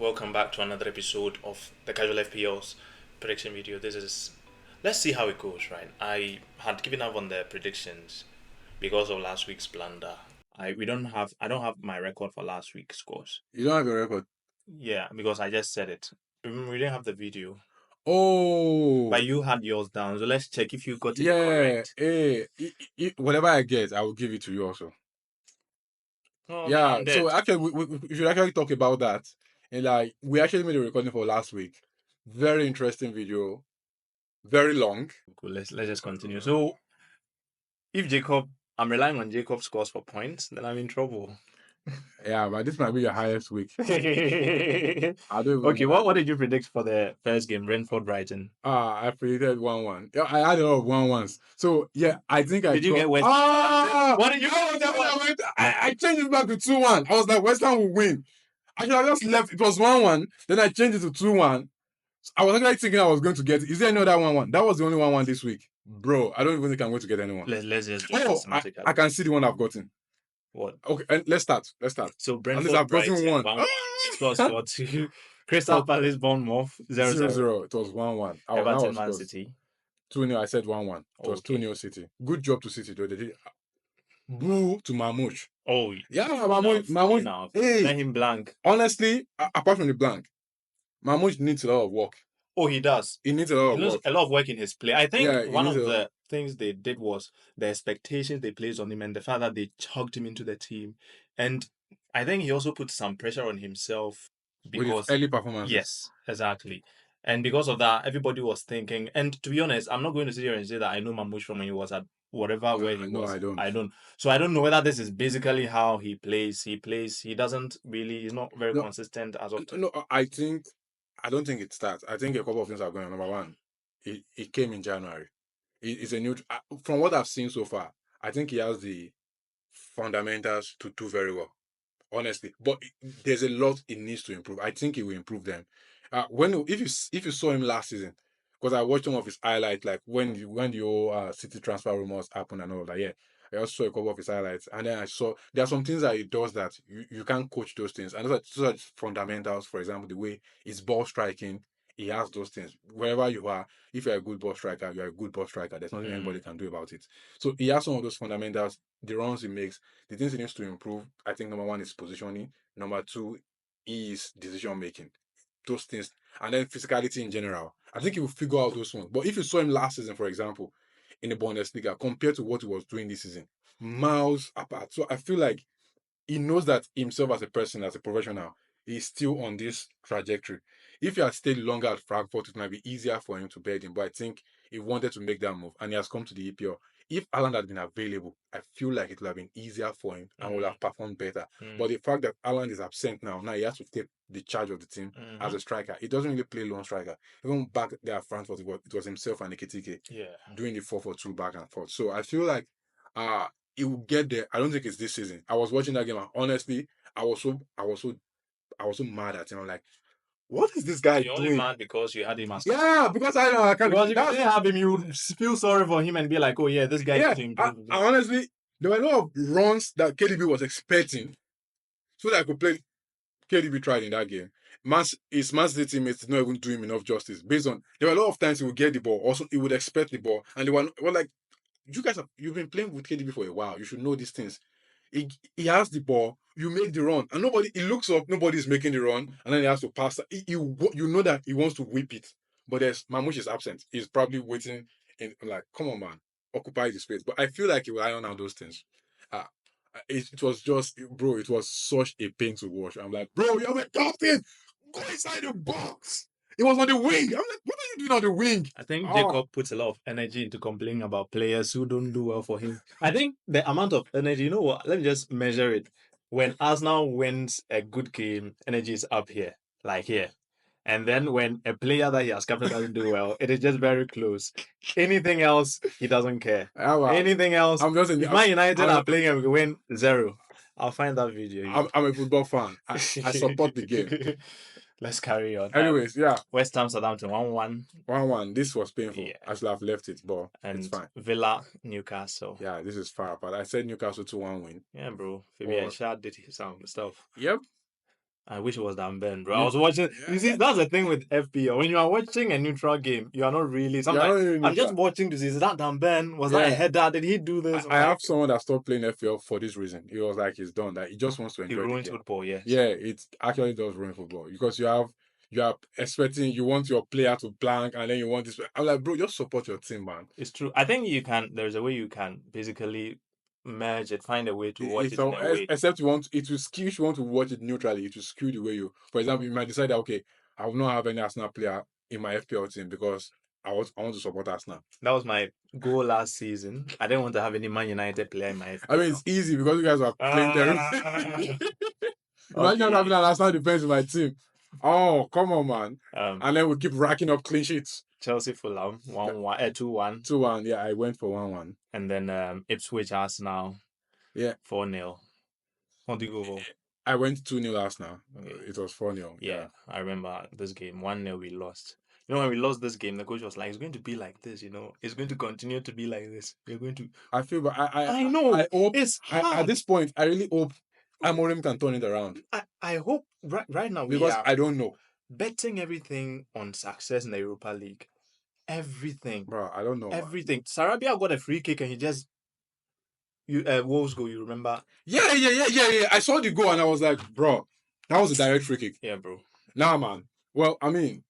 welcome back to another episode of the Casual FPL's prediction video. Let's see how it goes, right? I had given up on the predictions because of last week's blunder. I don't have my record for last week's scores. You don't have your record. Yeah, because I just said it. Remember, we didn't have the video, Oh, but you had yours down. So let's check if you got it yeah. correct. Hey, whatever I get, I will give it to you also. Oh man, Yeah. I'm So dead. actually, we should actually talk about that. And like, we actually made a recording for last week. Very interesting video. Very long. Cool. Let's just continue. So if I'm relying on Jacob scores for points, then I'm in trouble. Yeah, but this might be your highest week. Okay, I don't even know. what did you predict for the first game, Brentford Brighton? I predicted 1-1. Yeah, I had a lot of 1-1s. So yeah, I think I Did you thought. get West? What did you get? I changed it back to 2-1. I was like, West Ham will win. I should have just left. It was 1-1. Then I changed it to 2-1. I was actually thinking I was going to get it. Is there any other 1-1? That was the only 1-1 this week. Bro, I don't even think I'm going to get anyone. Let's just do Oh, systematically. I can see the one I've gotten. What? Okay, and let's start. So At least Brentford I've gotten Brighton, one. plus score 2. Crystal Palace Bournemouth 0-0. 0-0. It was 1-1. That Everton was Man close. City 2-0. I said 1-1. It was Okay. 2-0 City. Good job to City, though. They did. Boo to Mamouche. Oh Yeah, Mamouche. enough. Hey, Let him blank. honestly, apart from the blank, Mamouche needs a lot of work. Oh, he does. He needs a lot He of knows work. a lot of work in his play. I think Yeah, he one needs of a lot. the things they did was the expectations they placed on him and the fact that they chucked him into the team. And I think he also put some pressure on himself With his because, early performances. yes, exactly. And because of that, everybody was thinking, and to be honest, I'm not going to sit here and say that I know Mamouche from when he was at whatever where he No, was. I don't. I don't. So I don't know whether this is basically how he plays. He doesn't really, he's not very No. consistent as often. No, I don't think it starts. I think a couple of things are going on. Number one, it came in January. It's a new. From what I've seen so far, I think he has the fundamentals to do very well. Honestly, but there's a lot it needs to improve. I think he will improve them. If you saw him last season, because I watched some of his highlights, like when the old City transfer rumors happened and all that. Yeah, I also saw a couple of his highlights, and then I saw there are some things that he does that you can't coach those things, and those are fundamentals. For example, the way his ball striking, he has those things. Wherever you are, if you're a good ball striker, you're a good ball striker. There's nothing anybody can do about it. So he has some of those fundamentals. The runs he makes, the things he needs to improve, I think number one is positioning. Number two is decision making. Those things. And then physicality in general. I think he will figure out those ones. But if you saw him last season, for example, in the Bundesliga, compared to what he was doing this season, miles apart. So I feel like he knows that himself as a person, as a professional, he's still on this trajectory. If he had stayed longer at Frankfurt, it might be easier for him to bed in. But I think he wanted to make that move, and he has come to the EPL. If Alan had been available, I feel like it would have been easier for him and would have performed better. But the fact that Alan is absent now he has to take the charge of the team as a striker. He doesn't really play lone striker. Even back there at Frankfurt, it was himself and Ekitike doing the 4-4-2 back and forth. So I feel like he will get there. I don't think it's this season. I was watching that game and honestly, I was so mad at him. I'm like, what is this guy You're only doing? mad because you had him as Yeah, because I can't. Because if you didn't have him, you would feel sorry for him and be like, oh yeah, this guy needs to improve. I honestly, there were a lot of runs that KDB was expecting so that I could play. KDB tried in that game. His Man City teammates did not even do him enough justice. Based on there were a lot of times he would get the ball, also he would expect the ball, and they were like, you've been playing with KDB for a while. You should know these things. He has the ball, you make the run, and he looks up, nobody's making the run, and then he has to pass. You know that he wants to whip it, but there's Mamouche is absent. He's probably waiting in like, come on, man, occupy the space. But I feel like he will iron out those things. Uh, it was just, bro, it was such a pain to watch. I'm like, bro, you're the captain. Go inside the box. It was on the wing. I'm like, what are you doing on the wing? I think Jacob puts a lot of energy into complaining about players who don't do well for him. I think the amount of energy, you know what? Let me just measure it. When Arsenal wins a good game, energy is up here, like here. And then when a player that he has captured doesn't do well, it is just very close. Anything else, he doesn't care. Anything else, I'm just if Man United are playing and we win 0, I'll find that video. I'm a football fan. I support the game. Let's carry on. Anyways, yeah. West Ham Southampton 1-1. 1-1. This was painful. Yeah. I should have left it, but And it's fine. Villa Newcastle. Yeah, this is far apart. I said Newcastle 2-1 win. Yeah, bro. Fabian Schär did some stuff. Yep. I wish it was Dan Ben, bro. I You, was watching. yeah, You see, that's the thing with FPL. When you are watching a neutral game, you are not really. you're Sometimes not really I'm just neutral. watching to see, is that Dan Ben? Was that a Yeah. header? Did he do this? I'm I like, have someone that stopped playing FPL for this reason. He was like, he's done. That he just wants to he enjoy the ruins game. football. Yes, Yeah, it actually does ruin football because you are expecting you want your player to blank and then you want this. I'm like, bro, just support your team, man. it's true. I think you can. There's a way you can basically merge it, find a way to watch It's it in all, a way. except you want it to skew. If you want to watch it neutrally, it will skew the way you. For example, you might decide that okay, I will not have any Arsenal player in my FPL team because I want to support Arsenal. That was my goal last season. I didn't want to have any Man United player in my I mean, FPL. it's easy because you guys are playing terrible. Ah, Imagine not having okay. an Arsenal defense in my team. Oh, come on, man. Um, And then we keep racking up clean sheets. Chelsea Fulham 1-1, 2-1, 2-1. Yeah, I went for 1-1. and then Ipswich Arsenal Yeah, 4-0. What do you go for? I went 2-0 last now. Okay. It was 4-0. Yeah, Yeah. I remember this game. 1-0 we lost. You know, when we lost this game, the coach was like, it's going to be like this, you know. It's going to continue to be like this. You're going to I feel, but I know I hope, it's at hard. this point, I really hope Amorim can turn it around I hope right now we because are I don't know. betting everything on success in the Europa League. Everything. Bro, I don't know, man. Everything. Sarabia got a free kick and he just Wolves goal, you remember? Yeah. I saw the goal and I was like, bro, that was a direct free kick. Yeah, bro. Nah, man. Well, I mean,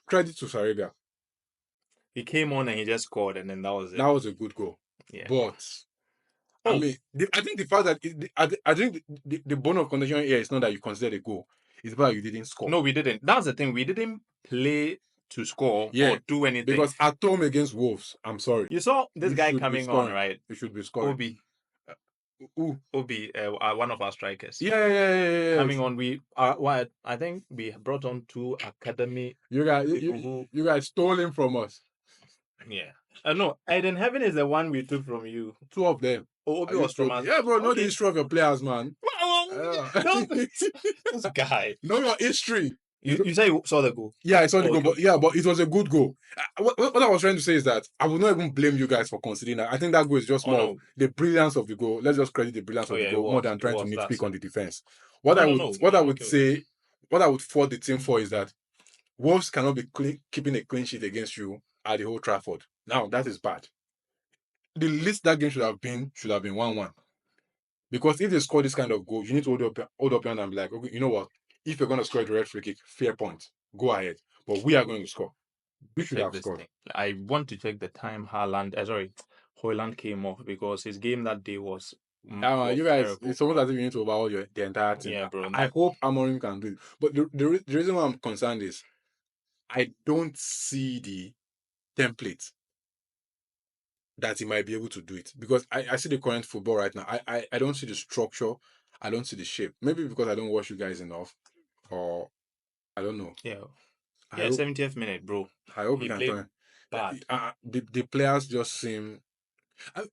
credit to Sarabia. He came on and he just scored and then that was it. That was a good goal. Yeah. But I Oh, mean, I think the fact that I think the bone of contention here is not that you consider the goal; it's about you didn't score. no, we didn't. That's the thing. We didn't play to score Yeah, or do anything. because at home against Wolves, I'm sorry, You saw this you guy should be coming on, scoring. right? You should be scoring. Obi. Ooh, Obi, one of our strikers. yeah. Coming on, we what I think we brought on two academy You guys, people who you guys stole him from us. yeah. No, Eden Heaven is the one we took from you. Two of them. Oh, Obi Are you was from joking? us. Yeah, bro. Know the Okay. history of your players, man. This guy. Know your history. You say you saw the goal. Yeah, I saw the Oh, goal, okay. but yeah, but it was a good goal. What I was trying to say is that I would not even blame you guys for considering that. I think that goal is just Oh, more no. of the brilliance of the goal. Let's just credit the brilliance Oh, of the yeah, it goal more was. than trying to It was. nitpick That's on it. the defense. What No, I no, would, no. what I I'm would okay with say, what I would fault the team for is that Wolves cannot be keeping a clean sheet against you at the Old Trafford. Now that is bad. The least that game should have been 1-1. Because if they score this kind of goal, you need to hold up your hand and be like, okay, you know what? If you're going to score a direct free kick, fair point. Go ahead. But we are going to score. We should check have this scored. thing. I want to check the time Hoyland came off because his game that day was You guys, terrible. it's almost as if you need to overhaul the entire team. Yeah, bro. I hope Amorim can do it. But the reason why I'm concerned is I don't see the template that he might be able to do it. Because I see the current football right now. I don't see the structure. I don't see the shape. Maybe because I don't watch you guys enough. Or I don't know. Yeah. I Yeah, hope 70th minute, bro. I hope we He can played turn. bad. The players just seem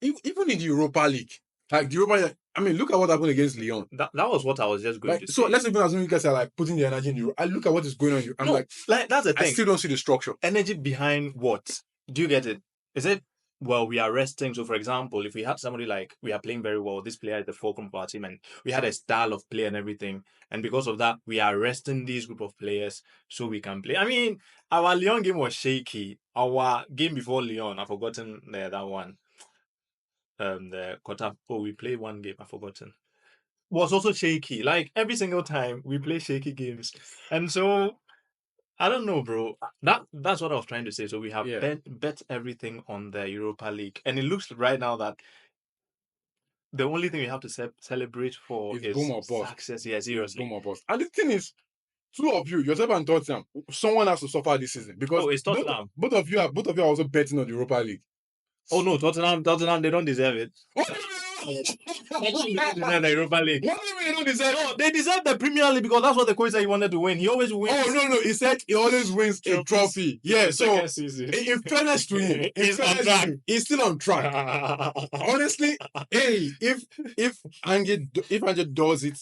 even in the Europa League. Like the Europa League, I mean, look at what happened against Lyon. That was what I was just going Like, to so say. let's even assume you guys are like putting the energy in Europe. I look at what is going on. I'm No, like, that's the I thing. still don't see the structure. Energy behind what? Do you get it? Is it well, we are resting. So, for example, if we had somebody like we are playing very well, this player is the fulcrum of our team, and we had a style of play and everything, and because of that, we are resting these group of players so we can play. I mean, our Lyon game was shaky. Our game before Lyon, I've forgotten that one. The quarter. Oh, we played one game. I've forgotten. Was also shaky. Like every single time we play shaky games, and so I don't know, bro. That's what I was trying to say. So we have Yeah. bet everything on the Europa League, and it looks right now that the only thing we have to celebrate for It's boom is or bust. success. Yeah, It's boom seriously. or bust. And the thing is, two of you, yourself and Tottenham, someone has to suffer this season because Oh, it's both, Tottenham. both of you are also betting on the Europa League. Oh no, Tottenham, they don't deserve it. They don't deserve the Europa League. What do you mean they don't deserve? No, they deserve the Premier League because that's what the coach said he wanted to win. He always wins. Oh no, he said he always wins a trophy. Yeah, The so second season. in fairness to him, He's on track. He's still on track. Honestly, hey, if Ange does it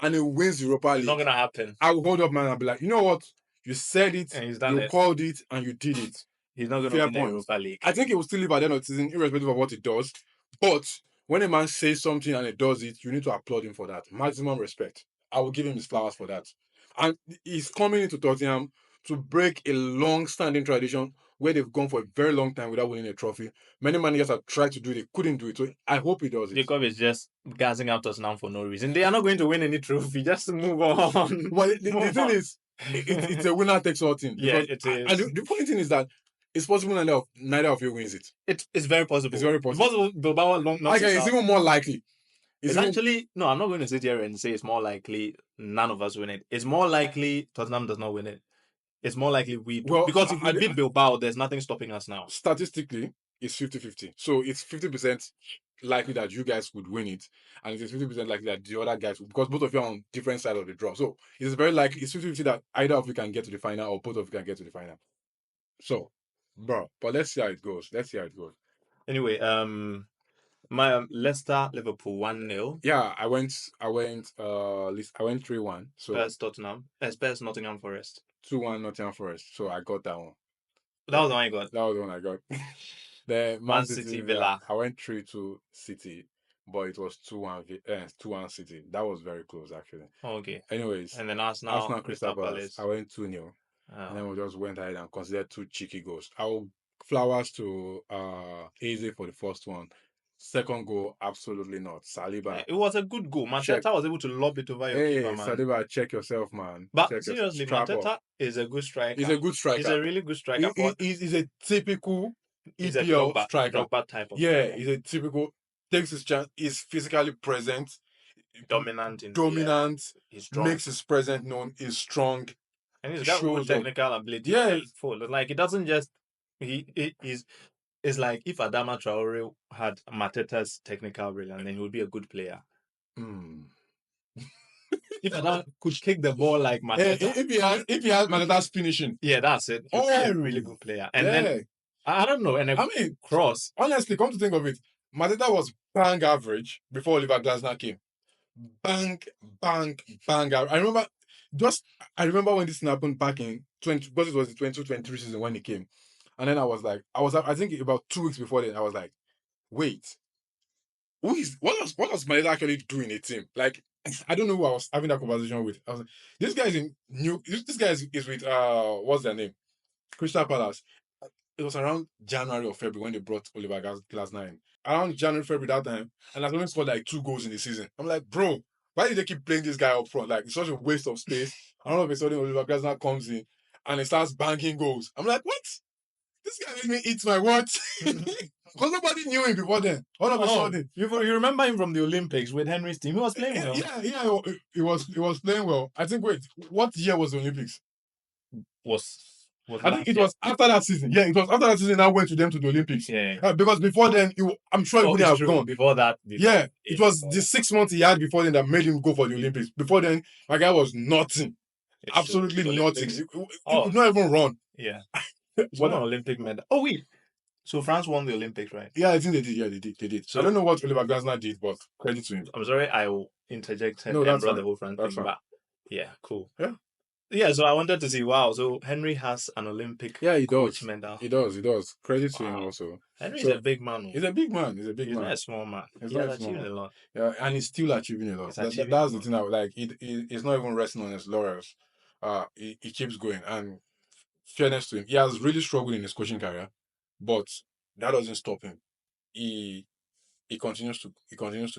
and he wins the Europa It's not League, gonna happen. I will hold up man and be like, you know what? You said it, And he's done you it. called it, and you did it. He's not gonna Fair win the point. Europa League. I think he will still live at the end of the season, irrespective of what he does. But when a man says something and he does it, you need to applaud him for that. Maximum respect. I will give him his flowers for that. And he's coming into Tottenham to break a long-standing tradition where they've gone for a very long time without winning a trophy. Many managers have tried to do it, they couldn't do it. So I hope he does it. Jacob is just gassing out us now for no reason. They are not going to win any trophy. Just move on. Well, the Move thing on. is, it's a winner takes all thing. Yeah, Because it and is. the funny thing is that it's possible neither of you wins it. It's very It's possible. very It's possible. possible Bilbao long not to Okay, it's start. even more likely. It's Even actually no. I'm not going to sit here and say it's more likely none of us win it. It's more likely Tottenham does not win it. It's more likely we do well, because if we beat Bilbao, there's nothing stopping us now. statistically, it's 50-50. So it's 50% likely that you guys would win it, and it is 50% likely that the other guys would, because both of you are on different side of the draw. So it's very likely it's 50-50 that either of you can get to the final or both of you can get to the final. So, bro, but let's see how it goes. Let's see how it goes. Anyway, my Leicester Liverpool 1-0. Yeah, I went 3-1. So Spurs Tottenham. Spurs Nottingham Forest. 2-1 Nottingham Forest. So I got that one. That was the one I got. That was the one I got. The Man Man City City Villa. Villa. I went 3-2 City, but it was 2-1 City. That was very close actually. Okay. Anyways, And then Arsenal Arsenal Crystal Crystal Palace. Palace. I went 2-0. And then Oh. we just went ahead and considered two cheeky goals. I'll flowers to Eze for the first one. Second goal, absolutely not. Saliba, It was a good goal. check. Mateta was able to lob it over your keeper, Hey, man. Saliba, check yourself, man. But Check yourself. seriously, Strap up. Mateta is a good He's striker. a good He's striker. a really good striker. He's a typical He's a EPL striker. Drogba type of Yeah, striker. he's a typical, takes his chance, is physically present, Dominant in the air. dominant, He's strong. makes his presence known, is strong, And he's got good shows up. technical ability. Yeah. Full. Like, it doesn't just... He's... It's like if Adama Traore had Mateta's technical brilliance, then he would be a good player. Mm. If Adama could kick the ball like Mateta... If he has Maneta's finishing. Yeah, that's it. He'd be a really good player. And then, I don't know, and I mean, cross. honestly, come to think of it, Mateta was bang average before Oliver Glasner came. Bang, bang, bang. I remember when this happened back in 20, because it was the 2023 season when he came. And then I think about 2 weeks before then, I was like, wait, what does Maeda actually do in a team? Like, I don't know who I was having that conversation with. I was like, this guy is in this guy is with what's their name? Crystal Palace. It was around January or February when they brought Oliver Glasner in. Around January, February that time, and I've only scored like 2 goals in the season. I'm like, bro, why did they keep playing this guy up front? Like, it's such a waste of space. And all of a sudden, Oliver Glasner comes in and he starts banking goals. I'm like, what? This guy made me eat my words. Because nobody knew him before then. All of a sudden. You remember him from the Olympics with Henry's team? He was playing well. Yeah, he was playing well. I think, wait, what year was the Olympics? I think it was after that season. Yeah, it was after that season I went to them to the Olympics. Yeah. Because before then, I'm sure he wouldn't have gone. Before that. Yeah, it was the 6 months he had before then that made him go for the Olympics. Before then, my guy was nothing. Absolutely nothing. He could not even run. Yeah. What Olympic medal. Oh, wait. So France won the Olympics, right? Yeah, I think they did. Yeah, they did. So I don't know what Oliver Glasner did, but credit to him. I'm sorry, I will interject and that's brought fine. the whole France That's thing fine. back. Yeah, cool. Yeah. Yeah, so I wanted to see, wow, so Henry has an Olympic coach medal. He does. Credit to him also. Henry's a big man. He's a big man. He's not a small man. He's He has achieved a lot. Yeah, and he's still achieving a lot. That's the thing I would like. He's not even resting on his laurels. He keeps going. And fairness to him, he has really struggled in his coaching career, but that doesn't stop him. He continues to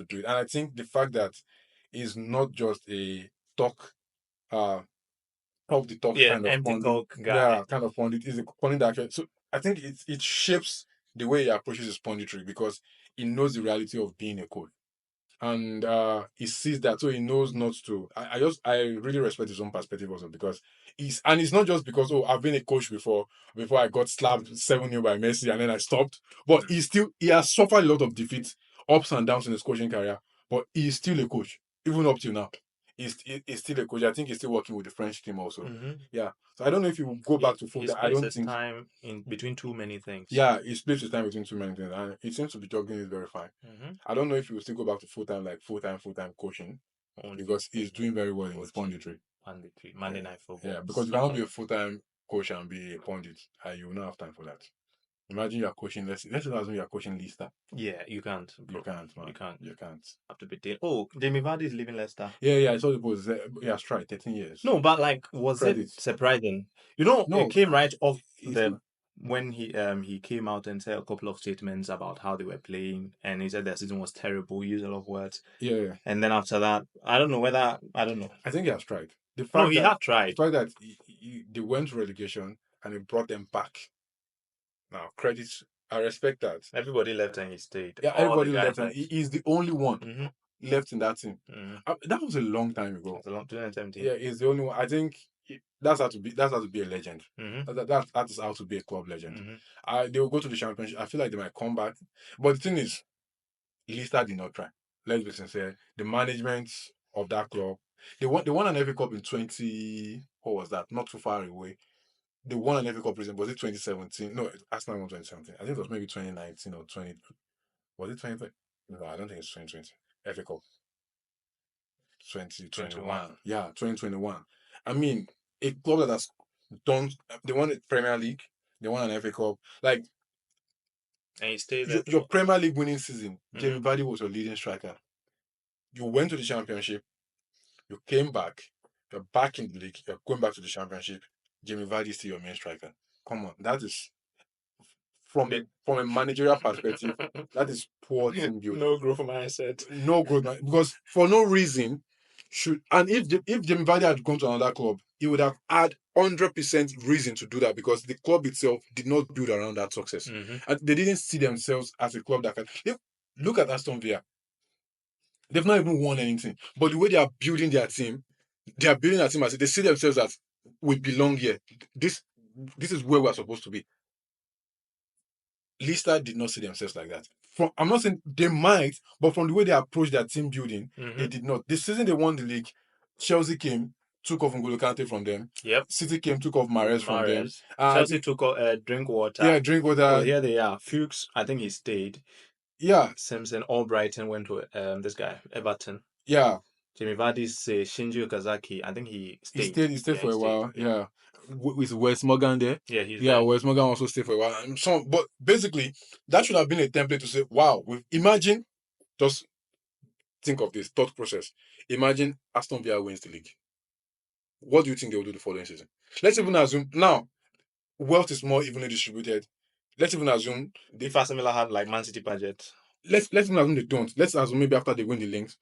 do it. And I think the fact that he's not just a talk talk the talk kind of empty pundit. talk guy. Yeah, kind of pundit. He's a pundit that actually, so I think it shapes the way he approaches his punditry because he knows the reality of being a coach. And he sees that, so he knows not to. I really respect his own perspective also because it's not just because I've been a coach before I got slapped 7-0 by Messi and then I stopped. But he has suffered a lot of defeats, ups and downs in his coaching career, but he's still a coach even up till now. He's still a coach. I think he's still working with the French team also. Yeah, so I don't know if he will go back to football. I don't think time in between too many things. Yeah, he splits his time between too many things, and he seems to be juggling it very fine. I don't know if he will still go back to full time coaching because he's doing very well in his punditry. Monday Night Football. Yeah, because you cannot be a full time coach and be a pundit, and you will not have time for that. Imagine you are coaching. Let's assume you are coaching Leicester. Yeah, you can't, You bro. can't, man. You can't. You can't. Have to be deal. Oh, Jamie Vardy is leaving Leicester. Yeah. I saw it was. He has tried 13 years. No, but like, was it Credit. surprising? You know, it No, came right off it's the not. when he came out and said a couple of statements about how they were playing, and he said their season was terrible. He used a lot of words, Yeah. and then after that, I don't know whether I don't know. I think he has tried. The No, fact he that had tried. they went to relegation and he brought them back. Now, credit. I respect that. Everybody left and he stayed. Yeah, All the everybody guys left, and left. he's the only one Mm-hmm. left in that team. Mm-hmm. That was a long time ago. That's a long 2017. Yeah, he's the only one. I think that's how to be a legend. Mm-hmm. That is how to be a club legend. Mm-hmm. They will go to the championship. I feel like they might come back, but the thing is, Leicester did not try. Let's be sincere. The management of that club, they won an FA Cup in 20. What was that? Not too far away. They won an FA Cup recently. Was it 2017? No, Arsenal won 2017. I think it was maybe 2019 or 20. Was it 2020? No, I don't think it's 2020. FA Cup 2021. 21. Yeah, 2021. I mean, a club that has done, they won the Premier League, they won an FA Cup. Like, And he stayed there. your Premier League winning season, Jamie Mm-hmm. Vardy was your leading striker. You went to the championship, you came back, you're back in the league, you're going back to the championship. Jamie Vardy is still your main striker. Come on, that is from a managerial perspective, that is poor team building. No growth mindset. No growth, man, because for no reason should, and if Jamie Vardy had gone to another club, he would have had 100% reason to do that because the club itself did not build around that success, Mm-hmm. and they didn't see themselves as a club that can. Look at Aston Villa; they've not even won anything, but the way they are building their team, they are building a team as they see themselves as we belong here. This this is where we're supposed to be. Leicester did not see themselves like that. I'm not saying they might, but from the way they approach their team building, they did not. The season they won the league, Chelsea came, took off N'Golo Kante from them. Yep. City came, took off Mahrez from them. Chelsea took drink water. Yeah, drink Oh, water. here they are. Fuchs, I think he stayed. Yeah, Simpson, Albrighton went to this guy, Everton. yeah. Jamie Vardy's Shinji Okazaki, I think he stayed. He stayed Yeah, for he a stayed. while. Yeah. With Wes Morgan there. Yeah, he's Yeah, there. Wes Morgan also stayed for a while. And but basically, that should have been a template to say, wow, imagine, just think of this thought process. Imagine Aston Villa wins the league. What do you think they will do the following season? Let's even assume now wealth is more evenly distributed. Let's even assume If Aston Villa had like Man City budget. let's even assume they don't. Let's assume maybe after they win the links,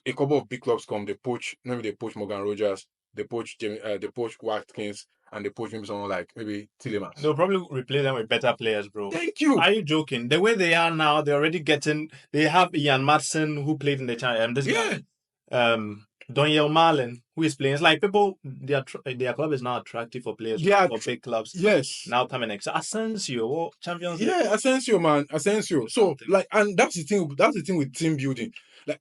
a couple of big clubs come, they poach, maybe they poach Morgan Rogers, they poach they poach Watkins, and they poach maybe someone like maybe Tillemans. They'll probably replace them with better players, bro. Thank you. Are you joking? The way they are now, they're already getting. They have Ian Madsen who played in the China. This guy, Daniel Marlin, who is playing. It's like people, their club is now attractive for players for big clubs. Yes. Now coming next. Asensio, Champions League. Yeah, Asensio, man. Asensio. So, like, and that's the thing. That's the thing with team building. Like,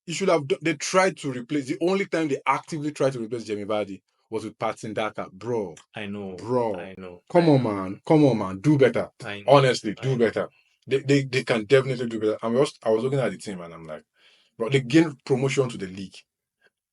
you should have. They tried to replace. The only time they actively tried to replace Jamie Vardy was with Patson Daka, bro. I know, bro. I know. Come on, man. Do better. Honestly, do better. They can definitely do better. I was looking at the team and I'm like, bro, they gained promotion to the league,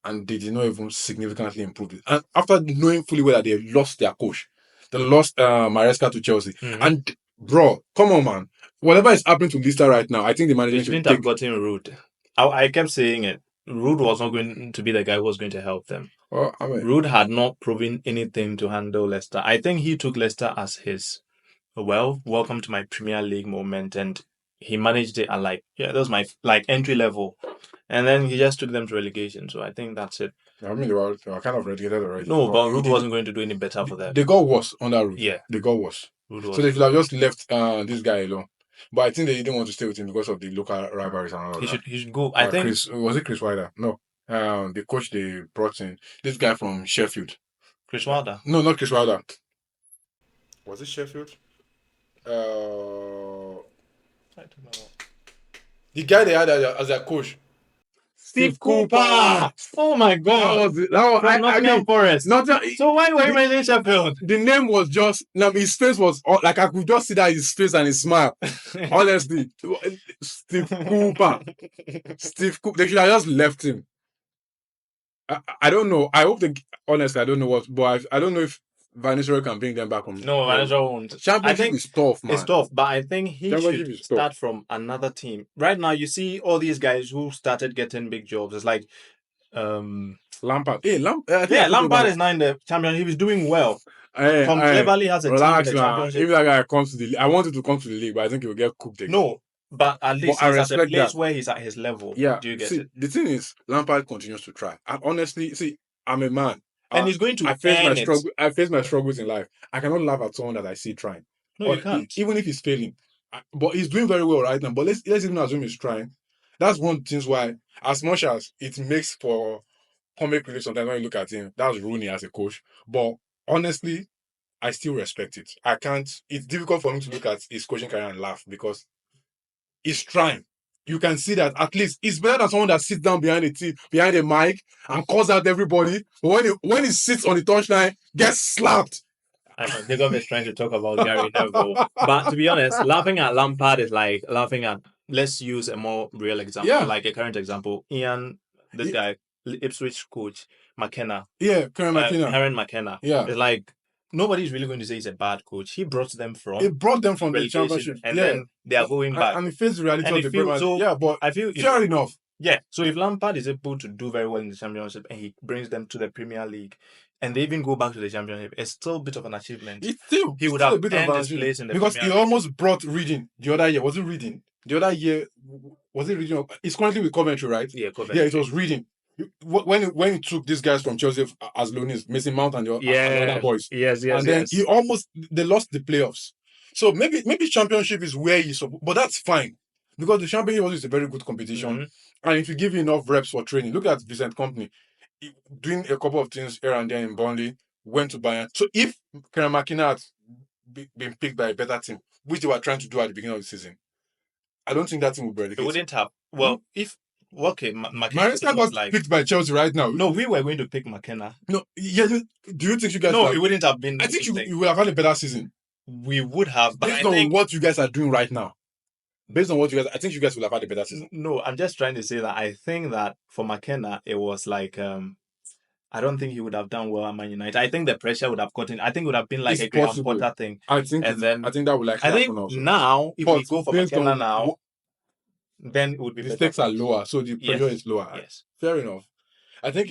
and they did not even significantly improve it. And after knowing fully well that they lost their coach, they lost Maresca to Chelsea, and bro, come on, man. Whatever is happening to Leicester right now, I think the management shouldn't have gotten Rude. I kept saying it. Rude was not going to be the guy who was going to help them. Well, I mean, Rude had not proven anything to handle Leicester. I think he took Leicester as his, welcome to my Premier League moment, and he managed it at that was my entry level, and then he just took them to relegation. So I think that's it. I mean, they were kind of relegated already. No, but Rude wasn't going to do any better for them. They got worse under Rude. Yeah, they got worse. Rude so they should have just left this guy alone. But I think they didn't want to stay with him because of the local rivalries and all that. He should go. I think was it Chris Wilder? No, the coach they brought in, this guy from Sheffield. Chris Wilder? No, not Chris Wilder. Was it Sheffield? I don't know. The guy they had as their coach. Steve Cooper. Oh my God! That was from Nottingham Forest. So why were you mentioning Sheffield? The name was just his face was like I could just see that his face and his smile. Honestly, Steve Cooper. Steve Cooper. They should have just left him. I don't know. I hope honestly I don't know what, but I don't know if Van Nistelrooy can bring them back from. No, manager won't. I Championship think is tough, it's man. tough, but I think he Championship should is tough. start from another team. Right now, you see all these guys who started getting big jobs. It's like, Lampard. Hey, I think I yeah, told you Lampard about. is now in the championship. He's doing well. Tom Hey, Cleverley has a team in relax the now. championship. If that guy comes to the, I wanted to come to the league, but I think he will get cooked again. No, but at But least I he's at a respect place that. where he's at his level. Yeah. Do you get See, it? the thing is, Lampard continues to try. And honestly, see, I'm a man. And he's going to I face my earn it. struggle. I face my struggles in life. I cannot laugh at someone that I see trying, No, or you can't. even if he's failing. But he's doing very well right now. But let's even assume he's trying. That's one of the things why, as much as it makes for comic relief sometimes when you look at him, that's Rooney as a coach. But honestly, I still respect it. I can't. It's difficult for me to look at his coaching career and laugh because he's trying. You can see that at least it's better than someone that sits down behind behind a mic and calls out everybody. But when he sits on the touchline, gets slapped. I know Jacob is trying to talk about Gary Neville, but to be honest, laughing at Lampard is like laughing at. Let's use a more real example, Yeah, like a current example. Ian, this guy, Ipswich coach McKenna, yeah, Karen McKenna. Karen McKenna. Yeah, It's like nobody's really going to say he's a bad coach. He brought them from it brought them from the relegation, championship. and Yeah, then they are going back. and he faced the reality And of it the feels Premier. so. Yeah, but I feel if fair enough. yeah. So if Lampard is able to do very well in the championship and he brings them to the Premier League, and they even go back to the championship, it's still a bit of an achievement. It's He would still have a bit of earned his advantage place in the because Premier he League. almost brought Reading the other year. Was it Reading? The other year was it Reading? He's currently with Coventry, right? Yeah, Yeah, it Coventry. was Reading. When he took these guys from Chelsea as loanees, Mason Mount and the other Yeah. boys, Yes. and then he almost they lost the playoffs. So maybe championship is where he's but that's fine because the championship is a very good competition, Mhm. and if you give you enough reps for training, look at Vincent Company doing a couple of things here and there in Burnley, went to Bayern. So if Karen McKenna had been picked by a better team, which they were trying to do at the beginning of the season, I don't think that team would be It relegated. wouldn't have. Hmm? Well, if okay, McKenna Maresca was got like picked by Chelsea right now. no, we were going to pick McKenna. No, yeah. Do you think you guys? No, Have, it wouldn't have been I think this thing. you would have had a better season We would have, but based I on think what you guys are doing right now. Based on what you guys, I think you guys will have had a better season. no. I'm just trying to say that I think that for McKenna, it was like I don't think he would have done well at Man United. I think the pressure would have gotten. I think it would have been like It's a Graham possible. Potter thing. I think And then I think that will I likely think happen also. now, if we But go for based McKenna on now, then it would be the better stakes for are us. lower, so the pressure Yes, is lower. yes. Fair enough. I think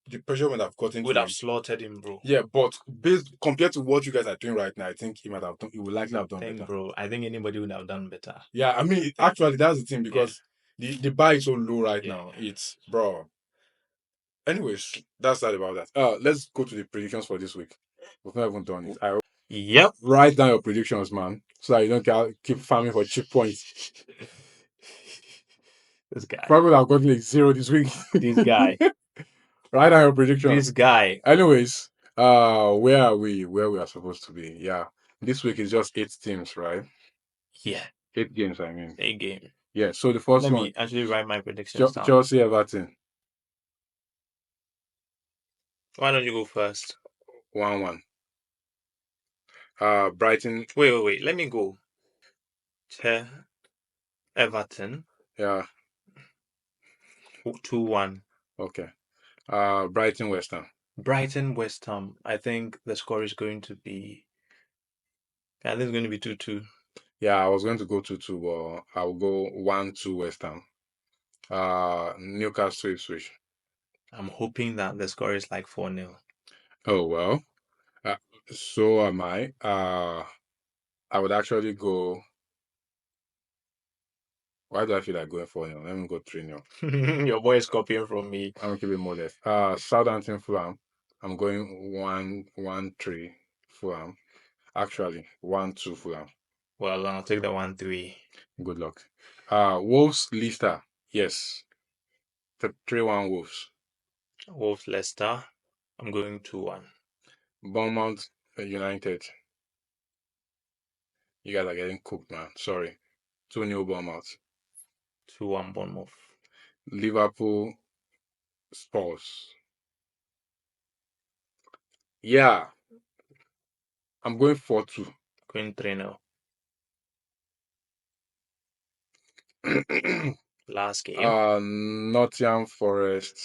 the pressure would have gotten Would to have him. slaughtered him, bro. Yeah, but based compared to what you guys are doing right now, I think he might have done. He would likely have done Think, better. bro. I think anybody would have done better. Yeah, I mean, actually, that's the thing Yeah, because the bar is so low right yeah. now. It's bro. Anyways, that's that about that. Let's go to the predictions for this week. We've not even done it. I Yep. write down your predictions, man, so that you don't keep farming for cheap points. This guy. Probably I've got like 0 this week. This guy. Write down your predictions. This guy. Anyways, where are we? Where we are supposed to be? Yeah, this week is just 8 teams, right? Yeah. 8 games, I mean. A game. Yeah. So the first Let one, me actually write my predictions down. Chelsea, Everton, Why don't you go first? 1-1. Brighton, Wait. Let me go. Everton. yeah, 2-1. okay. Brighton, West Ham. Brighton, West Ham. I think the score is going to be. I think it's going to be 2-2. Yeah, I was going to go 2-2, but I'll go 1-2 West Ham. Newcastle, Ipswich. I'm hoping that the score is like 4-0. Oh well. Uh, so am I. I would actually go. Why do I feel like going 4-0? Let me go 3-0. Your boy is copying from me. I'm gonna keep it modest. Southampton, Fulham. I'm going 1-1-3 Fulham. Actually, 1-2 Fulham. Well, I'll take the 1-3. Good luck. Wolves, Leicester. Yes. 3-1 Wolves. Wolves, Leicester. I'm going 2-1. Bournemouth, United. You guys are getting cooked, man. Sorry. 2-0 Bournemouth. 2-1 Bournemouth. Liverpool, Spurs. Yeah. I'm going 4-2. Going 3-0. Last game. Nottingham Forest,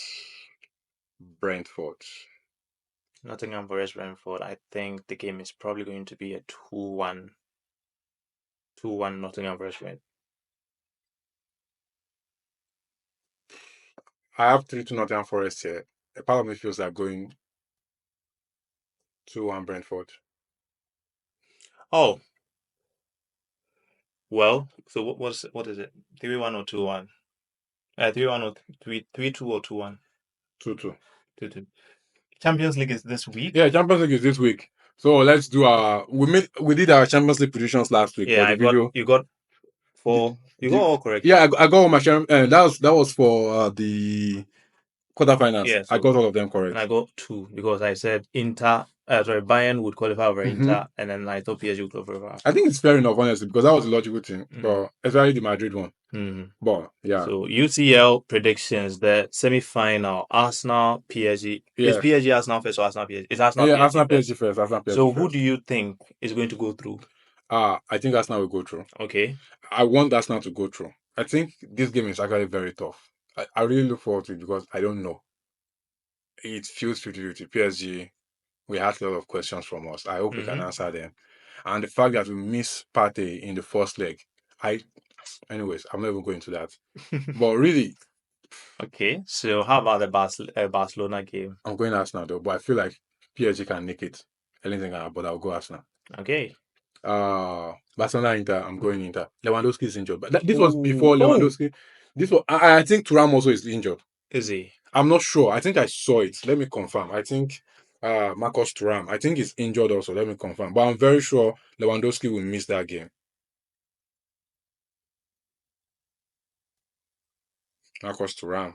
Brentford. Nottingham Forest Brentford. I think the game is probably going to be a 2-1. 2-1 Nottingham Forest win. I have 3-2 Nottingham Forest here. A part of me feels like going 2-1 Brentford. Oh, well, so what is it? 3-1 or 2-1? 3-1 or 3-2 or 2-1? 2-2. 2-2. Champions League is this week. Yeah, Champions League is this week. So let's do our we did our Champions League predictions last week, Yeah, but the I got video you got the, four. You got the all correct. yeah, I got all my that was for the quarterfinals. Yeah, I so got all of them and I correct. got two because I said Bayern would qualify over Hmm. Inter, and then I thought PSG would qualify over I Arsenal. think it's fair enough, honestly, because that was a logical thing. Mm, But especially the Madrid one. mm. But yeah, So UCL predictions: the semi-final Arsenal PSG is yes, PSG Arsenal first or Arsenal PSG? It's Arsenal yeah. PSG Arsenal PSG first. first. Arsenal PSG So who do first. you think is going to go through? I think Arsenal will go through. Okay. I want Arsenal to go through. I think this game is actually very tough. I really look forward to it because I don't know. It feels 50-50. PSG, we had a lot of questions from us. I hope we can Mm-hmm. answer them. And the fact that we miss Partey in the first leg, anyways, I'm not even going to that. But really, Okay. So how about the Barcelona game? I'm going Arsenal though. But I feel like PSG can nick it. Anything can happen, but I'll go Arsenal. Okay. Barcelona Inter, I'm going Inter. Lewandowski is injured. But this was Ooh. before Oh, Lewandowski. This was I think Thuram also is injured. is he? I'm not sure. I think I saw it. Let me confirm. I think Marcus Thuram. I think he's injured also. Let me confirm. But I'm very sure Lewandowski will miss that game. Marcus Thuram.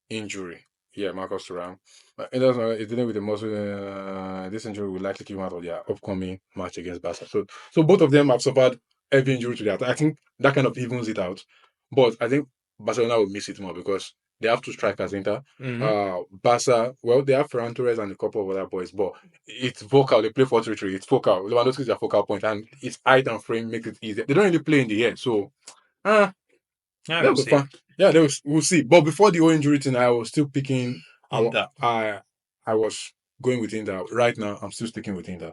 Injury. Yeah, Marcus Thuram. But it doesn't. It's dealing with the muscle. This injury will likely keep him out of their upcoming match against Barca. So both of them have suffered heavy injury to that. I think that kind of evens it out. But I think Barcelona will miss it more because they have two strikers, Inter. Mm-hmm. Barca, well, they have Ferran Torres and a couple of other boys, but it's vocal. They play 4-3-3. It's focal. Lewandowski is their focal point, and its height and frame makes it easier. They don't really play in the air, so uh, Yeah, they'll we'll be see. fine. Yeah, we'll see. But before the whole injury thing, I was still picking. I wa- Inter. I was going with Inter. Right now, I'm still sticking with Inter.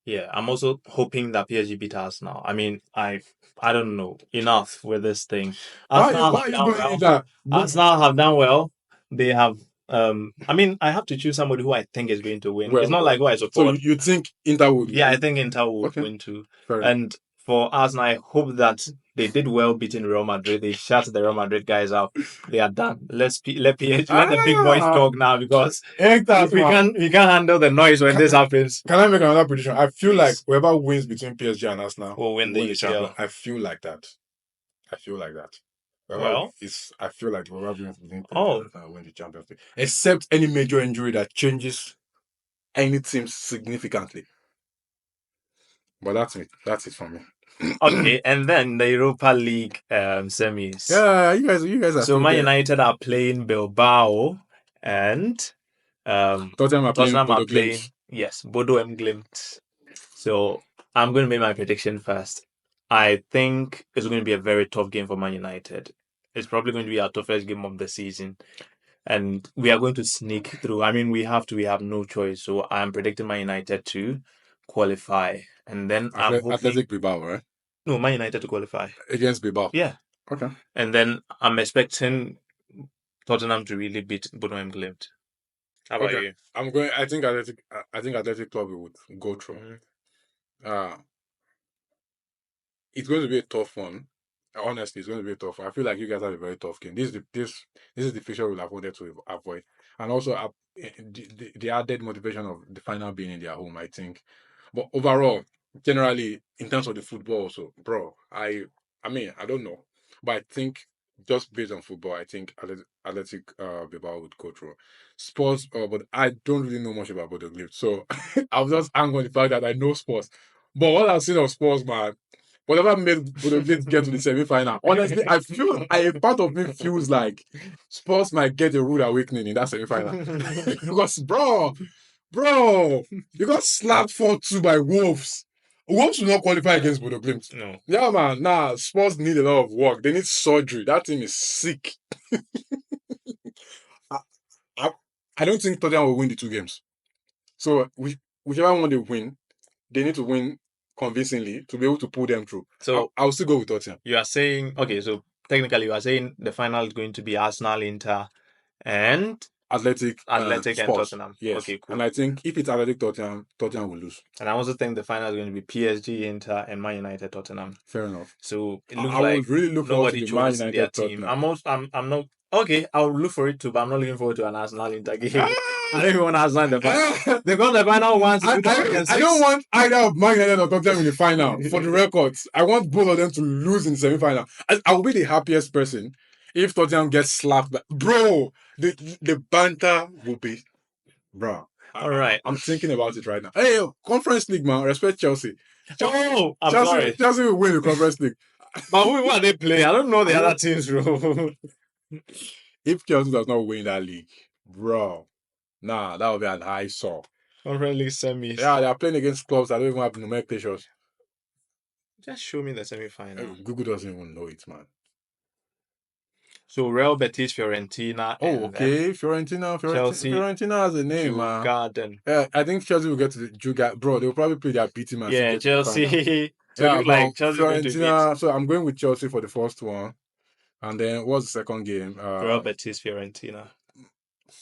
Yeah, I'm also hoping that PSG beat Arsenal. I mean, I don't know enough with this thing. Arsenal Why have are you done going well. Inter? Arsenal have done well. They have I mean, I have to choose somebody who I think is going to win. It's Well, not like who I so support. you think Inter would? Yeah, I think Inter would Okay, win too. fair enough. And for Arsenal, I hope that they did well beating Real Madrid. They shut the Real Madrid guys out. They are done. Let the big boys Ah, talk now because Inter, man. we can't handle the noise when Can, this happens. can I make another prediction? I feel like Please, whoever wins between PSG and Arsenal we'll win will the win the champion. UCL. I feel like that. I feel like that. Well, I feel like whoever wins between PSG and oh, Arsenal will win the Champions League, except any major injury that changes any team significantly. But that's it. That's it for me. okay. And then the Europa League semis. Yeah, you guys are So still Man there. United are playing Bilbao and Tottenham are playing Tottenham are Bodo playing, Glimt. yes, Bodo M Glimt. So I'm going to make my prediction first. I think it's going to be a very tough game for Man United. It's probably going to be our toughest game of the season. And we are going to sneak through. I mean, we have no choice. So I'm predicting Man United to qualify. And then I'm hoping, Athletic Bilbao, right? no, Man United to qualify. Against Bilbao. Yeah. Okay. And then I'm expecting Tottenham to really beat Bodo M Glimt. How about Okay. you? I'm going. I think Athletic Club would go through. Mhm. Uh it's going to be a tough one. Honestly, it's going to be a tough one. I feel like you guys have a very tough game. This is the fixture we'll have wanted to avoid, and also the added motivation of the final being in their home. I think, but overall, generally in terms of the football, also, bro, I mean, I don't know, but I think just based on football, I think Athletic Bilbao would go through. Sports, but I don't really know much about Bodo Glimt, so I'll just hang on the fact that I know sports. But what I've seen of sports, man, whatever made Bodo Glimt get to the semi-final, honestly, a part of me feels like Spurs might get a rude awakening in that semi-final. Because, bro, you got slapped 4-2 by Wolves. Wolves will not qualify against Bodo Glimt. No. Yeah, man, nah, Spurs need a lot of work. They need surgery. That team is sick. I, I, I don't think Tottenham will win the two games. So whichever one they win, they need to win convincingly to be able to pull them through. So I'll still go with Tottenham. you are saying, okay, so technically you are saying the final is going to be Arsenal, Inter, and Athletic and Athletic and Spurs. Tottenham. Yes. Okay, cool. And I think if it's Athletic Tottenham, Tottenham will lose. And I also think the final is going to be PSG, Inter, and Man United, Tottenham. Fair enough. So it looks I like would really look forward to nobody the Man chose their United team. Tottenham. I'm not okay. I'll look for it too, but I'm not looking forward to an Arsenal Inter game. I don't Ah! even want Arsenal in the final. They got the final once. I don't want either of Man United or Tottenham in the final. For the records, I want both of them to lose in the semi-final. I will be the happiest person if Tottenham gets slapped. Bro, the banter will be, bro. All right. I'm thinking about it right now. Hey, yo, Conference League, man. Respect Chelsea. Oh, I'm sorry. Chelsea will win the Conference League. But who are they playing? I don't know the other teams, bro. If Chelsea does not win that league, bro, nah, that would be an eyesore. Conference League semis. Yeah, they are playing against clubs that don't even have nomenclatures. Just show me the semi-final. Google doesn't even know it, man. So Real Betis, Fiorentina, Oh, and okay. Chelsea. Fiorentina has a name, man. Garden. Yeah, I think Chelsea will get to the Juga. Bro, they'll probably play their beating man. Yeah, Chelsea. So Yeah, look but like Chelsea's going to beat Fiorentina. So I'm going with Chelsea for the first one. And then what's the second game? Real Betis, Fiorentina.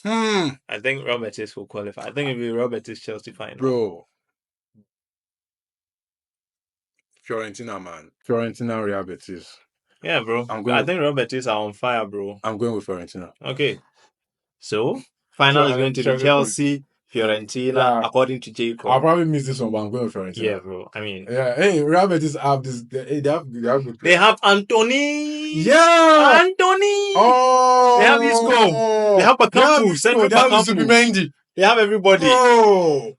Hmm. I think Real Betis will qualify. I think it'll be Real Betis Chelsea final. Bro. Fiorentina, man. Fiorentina, Real Betis. Yeah, bro. I think Real Betis are on fire, bro. I'm going with Fiorentina. Okay. So final is going to be Chelsea, Fiorentina, Yeah. according to Jacob. I'll probably miss this one, but I'm going with Fiorentina. Yeah, bro. I mean, yeah. Hey, Real Betis have this. They have good players. They have Anthony. Yeah. Anthony. Oh. They have Isco. They have Bakambu. Central Bakambu. They have everybody. Oh.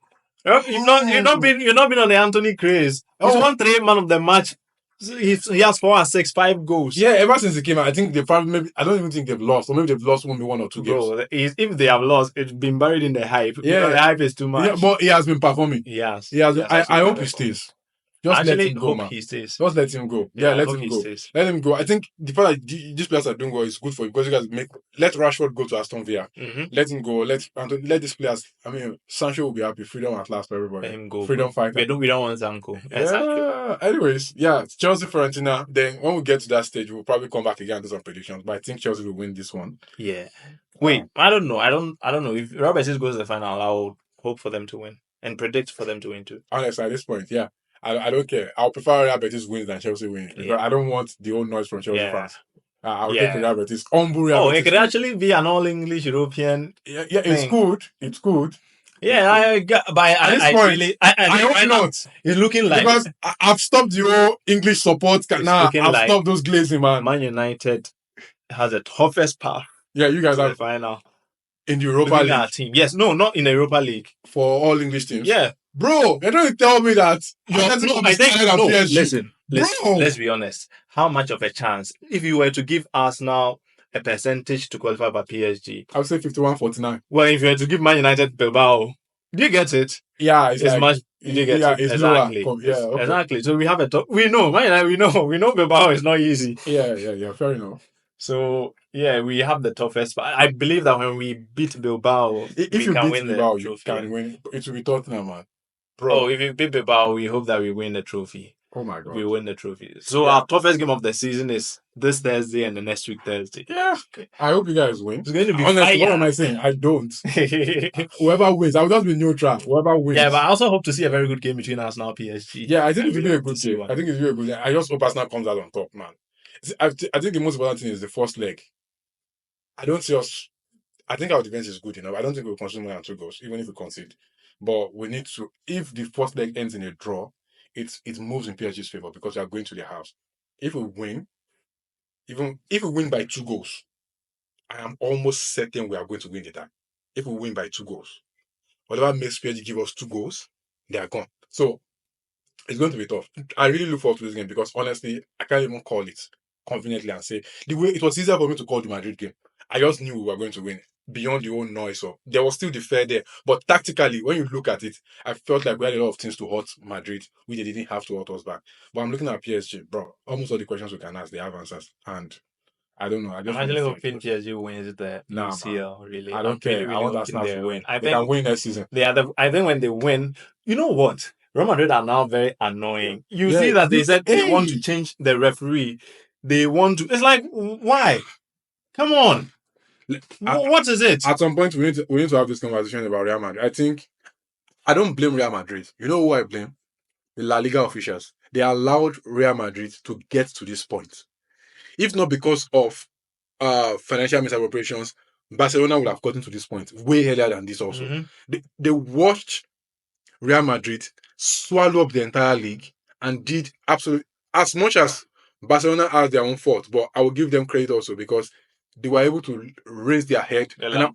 You've not been on the Anthony craze. He's won 3 man of the match. He has 4 and 6, 5 goals. Yeah, ever since he came out, I think they probably maybe I don't even think they've lost, or maybe they've lost only 1 or 2 games. Bro, if they have lost, it's been buried in the hype. Yeah, the hype is too much. Yeah, but he has been performing. Yes. He has. I hope he stays. Just let him go, man. He stays. Just let him go. Yeah, let him go. Let him go. I think the fact that these players are doing well is good for you because you guys let Rashford go to Aston Villa. Mm-hmm. Let him go. Let these players. I mean, Sancho will be happy. Freedom at last for everybody. Let him go. Freedom fighter. We don't want Zanko. Yeah. Anyways, yeah, Chelsea Fiorentina. Then when we get to that stage, we'll probably come back again and do some predictions. But I think Chelsea will win this one. Yeah. Wait, I don't know. I don't know if Real Betis goes to the final. I'll hope for them to win and predict for them to win too. Honestly, at this point, yeah. I don't care. I'll prefer Real Betis wins than Chelsea wins because I don't want the old noise from Chelsea fans. I'll take Real Betis. It could actually be an all-English European. Yeah, it's good. It's good. Yeah, I hope not. It's looking like because I've stopped the whole English support. Now I've stopped those glazing, man. Man United has the toughest path. Yeah, you guys have the final in the Europa League. Our team. Yes, no, not in the Europa League for all English teams. Yeah. Bro, you don't tell me that Listen, let's be honest. How much of a chance if you were to give Arsenal a percentage to qualify by PSG? I would say 51-49. Well, if you were to give Man United Bilbao, do you get it? Yeah, it's like, much. You get it it's exactly. Okay. Exactly. So we have we know, Man United. We know Bilbao is not easy. Yeah. Fair enough. So yeah, we have the toughest. But I believe that when we beat Bilbao, we can win Bilbao, the trophy. You can win. It will be Tottenham, man. Bro, if you beat Bilbao, we hope that we win the trophy. Oh my god, we win the trophy. So our toughest game of the season is this Thursday and the next week Thursday. Yeah, I hope you guys win. It's going to be honestly. What am I saying? I don't. Whoever wins, I will just be neutral. Whoever wins. Yeah, but I also hope to see a very good game between Arsenal and PSG. Yeah, I think it will be a good game. I think it's really good. I just hope Arsenal comes out on top, man. I think the most important thing is the first leg. I don't see us. I think our defense is good enough. I don't think we'll concede more than 2 goals, even if we concede. But we need to. If the first leg ends in a draw, it moves in PSG's favor because we are going to their house. If we win, even if we win by 2 goals, I am almost certain we are going to win the time. If we win by 2 goals, whatever makes PSG give us 2 goals, they are gone. So it's going to be tough. I really look forward to this game because honestly, I can't even call it conveniently and say the way it was easier for me to call the Madrid game. I just knew we were going to win beyond the whole noise of there was still the fair there. But tactically, when you look at it, I felt like we had a lot of things to hurt Madrid, which they didn't have to hurt us back. But I'm looking at PSG, bro. Almost all the questions we can ask, they have answers. And I don't know. I I'm just want to actually see it hoping first. PSG wins the Nah, man. UCL. Really, I I'm don't really, care. I really want hoping Arsenal they to win. win. I They can think win next season. they are the. I think when they win, you know what? Real Madrid are now very annoying. You Yeah, see that they said they want to hey. change the referee. They want to. It's like why? Come on. At, What is it? at some point, we need to have this conversation about Real Madrid. I think I don't blame Real Madrid. You know who I blame? The La Liga officials. They allowed Real Madrid to get to this point. If not because of financial misappropriations, Barcelona would have gotten to this point way earlier than this also. Mm-hmm. They watched Real Madrid swallow up the entire league and did absolutely as much as Barcelona has their own fault, but I will give them credit also because they were able to raise their head and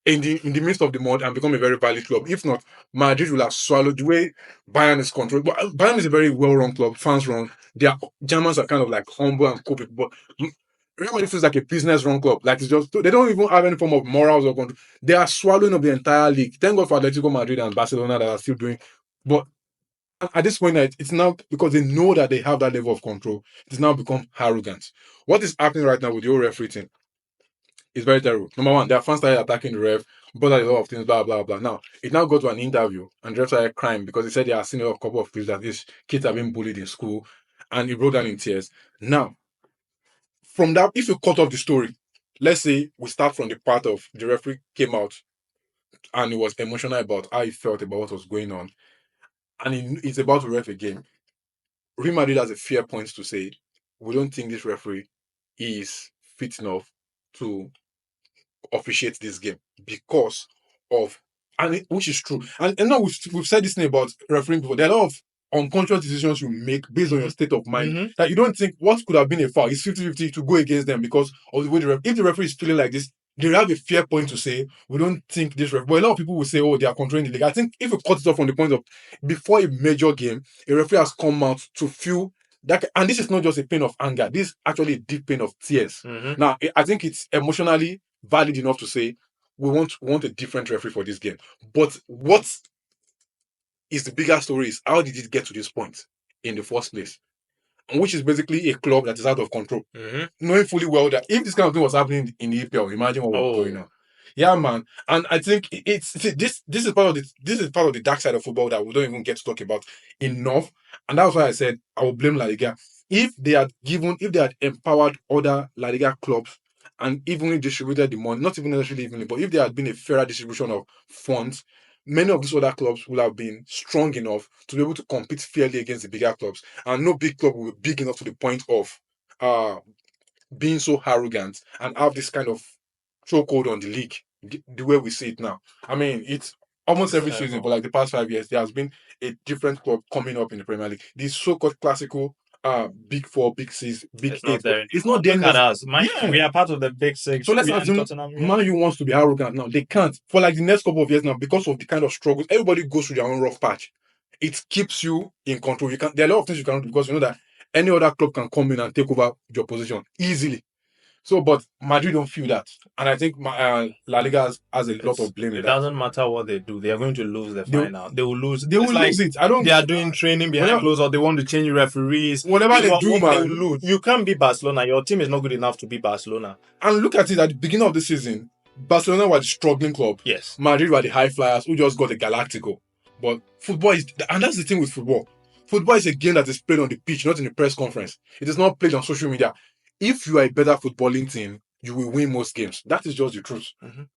in the midst of the mud and become a very valid club. If not, Madrid will have swallowed the way Bayern is controlled. But Bayern is a very well-run club, fans run. Their Germans are kind of like humble and cool people. But Real Madrid feels like a business-run club. Like it's just they don't even have any form of morals or control. They are swallowing up the entire league. Thank God for Atletico Madrid and Barcelona that are still doing. But at this point, it's now because they know that they have that level of control. It's now become arrogant. What is happening right now with your referee thing? It's very terrible. Number one, their fans started attacking the ref, but a lot of things, blah blah blah. Now it now got to an interview, and the ref started crying because he said they have seen a couple of clips that these kids have been bullied in school, and he broke down in tears. Now, from that, if you cut off the story, let's say we start from the part of the referee came out and he was emotional about how he felt about what was going on, and he's about to ref a game. Real Madrid has a fair point to say, we don't think this referee is fit enough to officiate this game because of which is true. And now we've said this thing about refereeing before. There are a lot of unconscious decisions you make based on your state of mind Mm-hmm. that you don't think what could have been a foul. It's 50-50 to go against them because of the way if the referee is feeling like this, they have a fair point to say, we don't think this referee. But a lot of people will say, oh, they are controlling the league. I think if you cut it off from the point of before a major game, a referee has come out to feel that, and this is not just a pain of anger, this is actually a deep pain of tears. Mm-hmm. Now, I think it's emotionally valid enough to say we want a different referee for this game. But what is the bigger story is how did it get to this point in the first place? And which is basically a club that is out of control. Mm-hmm. Knowing fully well that if this kind of thing was happening in the EPL, imagine what was going Oh, on. Yeah, man. And I think this is part of the dark side of football that we don't even get to talk about enough. And that's why I said I will blame La Liga. If they had empowered other La Liga clubs and evenly distributed the money, not even necessarily evenly, but if there had been a fairer distribution of funds, many of these other clubs would have been strong enough to be able to compete fairly against the bigger clubs. And no big club will be big enough to the point of uh being so arrogant and have this kind of chokehold on the league the way we see it now. I mean, it's almost it's every season for terrible. like the past 5 years, there has been a different club coming up in the Premier League. These so-called classical big four, big six, big It's not eight, but there it's not anymore. there. Look at us. Yeah. We are part of the big six. So let's We are in assume Tottenham. We are. Man U wants to be arrogant now. They can't. For like the next couple of years now, because of the kind of struggles, everybody goes through their own rough patch. It keeps you in control. You can There are a lot of things you cannot do because you know that any other club can come in and take over your position easily. So, but Madrid don't feel that, and I think La Liga has a lot of blame in It that. doesn't matter what they do. They are going to lose the They final. They will lose. they It's will like lose it. I they don't. are doing training behind Whenever closed or they want to change referees. whatever they do, They will man. lose. You can't be Barcelona. Your team is not good enough to be Barcelona. And look at it at the beginning of the season, Barcelona were the struggling club. Yes. Madrid were the high flyers who just got a Galactico. But football is, and that's the thing with football. Football is a game that is played on the pitch, not in the press conference. It is not played on social media. If you are a better footballing team, you will win most games. That is just the truth. Mhm.